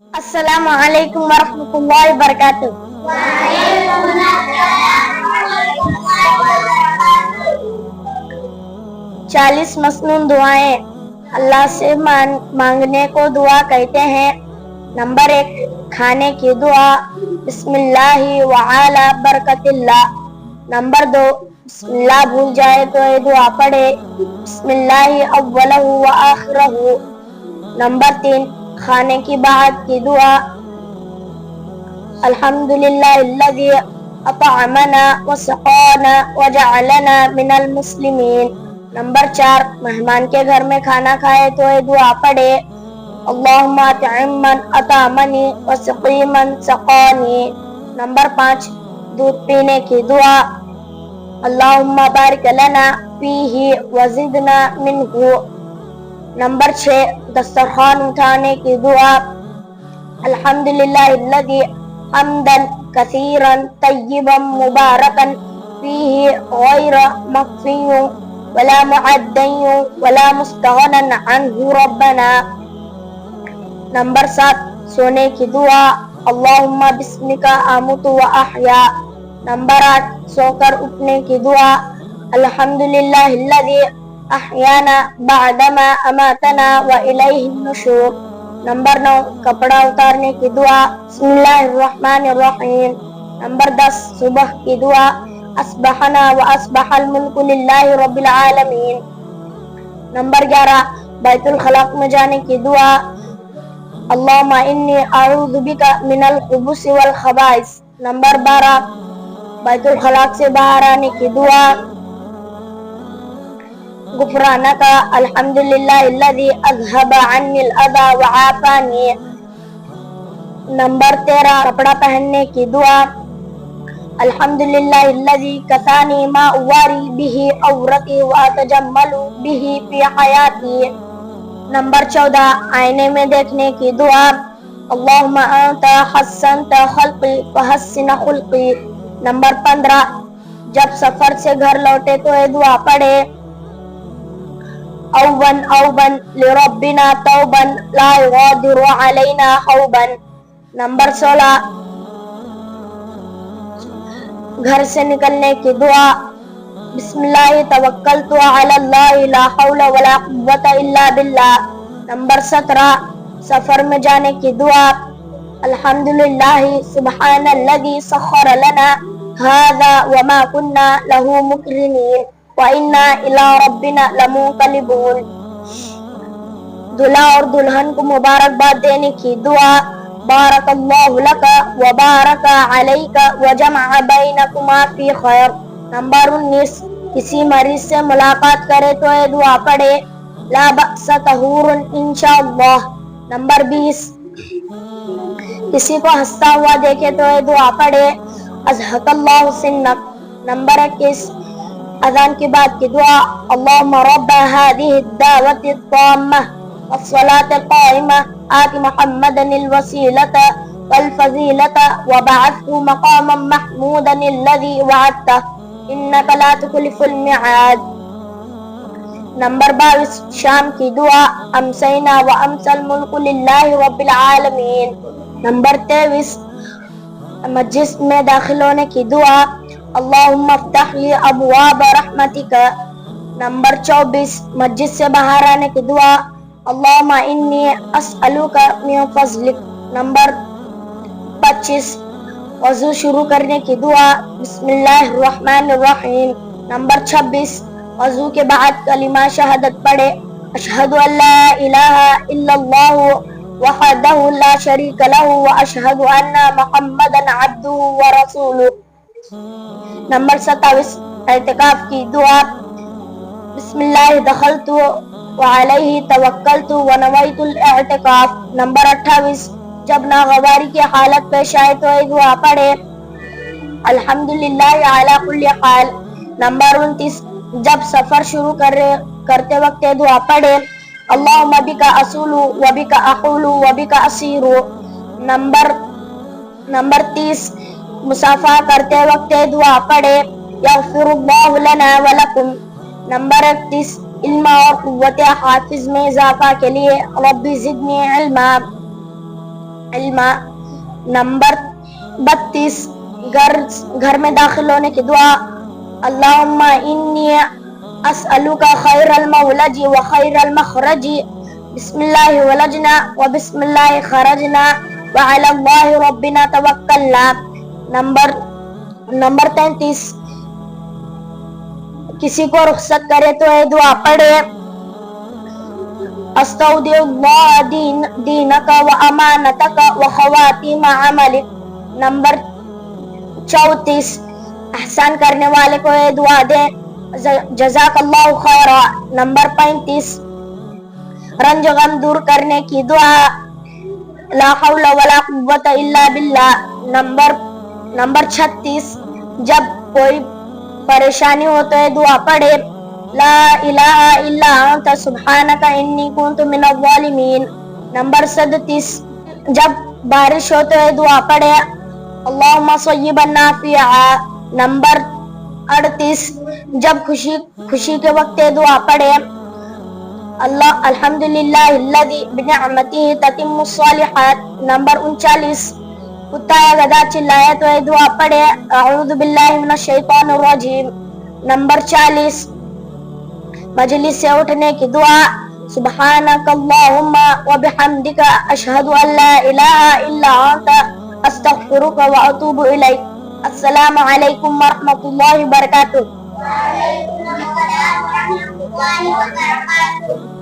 السلام علیکم ورحمۃ اللہ وبرکاتہ۔ 40 مسنون دعائیں اللہ سے مانگنے کو دعا کہتے ہیں۔ نمبر 1، کھانے کی دعا، بسم اللہ وعلی برکت اللہ۔ نمبر 2، بسم اللہ بھول جائے تو یہ دعا پڑھے، بسم اللہ اولہ وآخرہ۔ نمبر 3، کھانے کی بعد کی دعا، الحمدللہ الذی اطعمنا وسقانا وجعلنا من المسلمین۔ نمبر 4، مہمان کے گھر میں کھانا کھائے تو یہ دعا پڑھے، اللہم اطعم من اطعمنی وسقی من سقانی۔ نمبر 5، دودھ پینے کی دعا، اللہم بارک لنا فیہ وزدنا منہ۔ نمبر 6، دسترخوان اٹھانے کی دعا، الحمدللہ الذی حمدا کثیرا طیبا مبارکا فیہ غیر مکفی ولا معدی ولا مستغنی عنہ ربنا۔ نمبر 7، سونے کی دعا، اللہم بسمک اموت و احیا۔ نمبر 8، سو کر اٹھنے کی دعا، الحمدللہ الذی احیانا بعدما اماتنا والیہ النشور۔ نمبر 9، کپڑا اتارنے کی دعا، بسم اللہ الرحمن الرحیم۔ نمبر 10، صبح کی دعا، اصبحنا واصبح الملک للہ رب العالمین۔ نمبر 11، بیت الخلاء میں جانے کی دعا، اللہم انی اعوذ بک من الخبث والخبائث۔ نمبر 12، بیت الخلاء سے باہر آنے کی دعا، غفرانک الحمدللہ الذی اذھب عنی الاذی وعافانی۔ نمبر 13، کپڑا پہننے کی دعا، الحمدللہ الذی کسانی ما اواری بہ عورتی واتجمل بہ فی حیاتی۔ نمبر 14، آئینے میں دیکھنے کی دعا، اللہم انت حسنت خلقی فحسن خلقی۔ نمبر 15، جب سفر سے گھر لوٹے تو یہ دعا پڑھے، اوبا لربنا توبا لا یغادر علینا حوبا۔ نمبر 16، گھر سے نکلنے کی دعا، بسم اللہ توکلت علی اللہ لا حول ولا قوة الا باللہ۔ نمبر 17، سفر میں جانے کی دعا، الحمدللہ سبحان الذی سخر لنا ھذا وما کنا لہ مقرنین وَإِنَّا إِلَىٰ رَبِّنَا لَمُنقَلِبُونَ۔ دلہا اور دلہن کو مبارکباد دینے کی دعا، بارک اللہ لک وبارک علیک وجمع بینکما فی خیر۔ نمبر 19، کسی مریض سے ملاقات کرے تو یہ دعا پڑھے، لا بأس طہور انشاءاللہ۔ نمبر 20، کسی کو ہنستا ہوا دیکھے تو یہ دعا پڑھے، اضحک اللہ سنک۔ نمبر 21، اذان کی بعد کی دعا، اللہم رب هذه الدعوة التامة والصلاة القائمة آت محمدا الوسیلة والفضیلة وبعثه مقاما محمودا الذي وعدته انك لا تخلف الميعاد۔ نمبر 22، شام کی دعا، امسینا وامسی الملک للہ رب العالمین۔ نمبر 23، مسجد میں داخل ہونے کی دعا، اللہم افتح لی ابواب رحمتک۔ نمبر 24، مسجد سے باہر آنے کی دعا، اللہم انی اسألک من فضلک۔ نمبر 25، وضو شروع کرنے کی دعا، بسم اللہ الرحمن الرحیم۔ نمبر 26، وضو کے بعد کلمہ شہادت پڑھے، اشہد ان لا الہ الا اللہ وحدہ لا شریک لہ واشہد ان محمدا عبدہ ورسولہ۔ نمبر 27، اعتکاف کی دعا، بسم اللہ دخلت وعلیہ توکلت ونویت الاعتکاف۔ نمبر 28، جب ناگواری کی حالت پیش آئے تو یہ دعا پڑھے، الحمدللہ علی کل حال۔ نمبر 29، جب سفر شروع کرتے وقت یہ دعا پڑھے، اللہم بک اصول وبک احول وبک اسیر۔ نمبر 30، مسافہ کرتے وقت یہ دعا پڑھے، یغفر اللہ لنا ولکم۔ نمبر 31، علم اور قوت حافظ میں اضافہ کے لیے رب زدنی علما۔ علما. نمبر 32 گھر میں داخل ہونے کی دعا. اللہم انی اسألوکا خیر المولج و خیر المخرج، بسم اللہ ولجنا و بسم اللہ خرجنا وعلی اللہ ربنا توکلنا. نمبر 33 کسی کو رخصت کرے تو یہ دعا پڑھے. استودع اللہ دینک و امانتک و خواتیم عملک. نمبر 34 احسان کرنے والے کو یہ دعا دیں، جزاک اللہ خیرا. نمبر 35 رنج غم دور کرنے کی دعا، لا حول ولا قوت الا باللہ. نمبر 36 جب کوئی پریشانی ہو تو یہ دعا پڑھے، لا الہ الا انت سبحانک انی کنت من الظالمین. نمبر 37 جب بارش ہو تو یہ دعا پڑھے، اللہم صیبا نافعا. نمبر 38 جب خوشی کے وقت یہ دعا پڑھے، الحمدللہ الذی بنعمتہ تتم الصالحات. نمبر 39 کتا یا گدھا چلائے تو یہ دعا پڑھے، اعوذ باللہ من الشیطان الرجیم. نمبر 40 مجلس سے اٹھنے کی دعا، سبحانک اللہم و بحمدک اشہد ان لا الہ الا انت استغفرک و اتوب الیک. السلام علیکم ورحمۃ اللہ وبرکاتہ. وعلیکم السلام ورحمۃ اللہ وبرکاتہ.